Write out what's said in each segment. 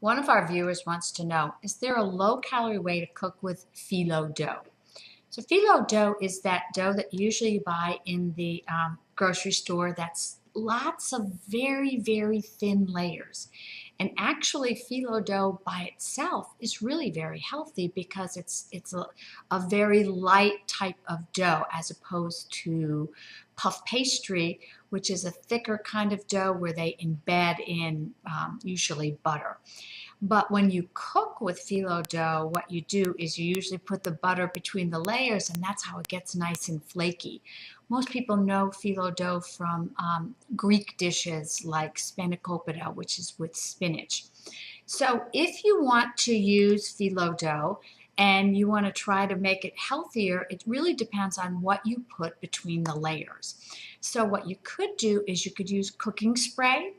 One of our viewers wants to know, is there a low-calorie way to cook with phyllo dough? So phyllo dough is that dough that usually you buy in the grocery store that's lots of very, very thin layers. And actually, phyllo dough by itself is really very healthy because it's a very light type of dough as opposed to puff pastry, which is a thicker kind of dough where they embed in usually butter. But when you cook with phyllo dough, what you do is you usually put the butter between the layers, and that's how it gets nice and flaky. Most people know phyllo dough from Greek dishes like spanakopita, which is with spinach. So if you want to use phyllo dough and you want to try to make it healthier, it really depends on what you put between the layers. So what you could do is you could use cooking spray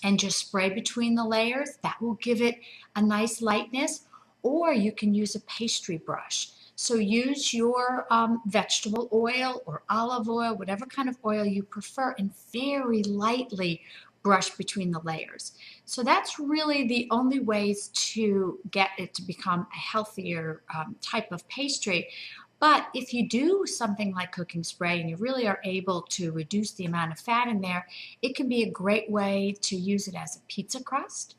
and just spray between the layers. That will give it a nice lightness. Or you can use a pastry brush. So use your vegetable oil or olive oil, whatever kind of oil you prefer, and very lightly brush between the layers. So that's really the only ways to get it to become a healthier type of pastry. But if you do something like cooking spray and you really are able to reduce the amount of fat in there, it can be a great way to use it as a pizza crust,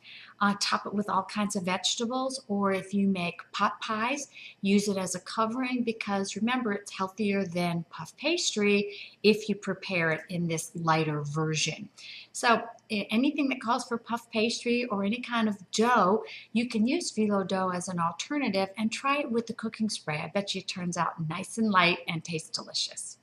top it with all kinds of vegetables, or if you make pot pies, use it as a covering because remember, it's healthier than puff pastry if you prepare it in this lighter version. So anything that calls for puff pastry or any kind of dough, you can use phyllo dough as an alternative and try it with the cooking spray. I bet you it turns out nice and light and tastes delicious.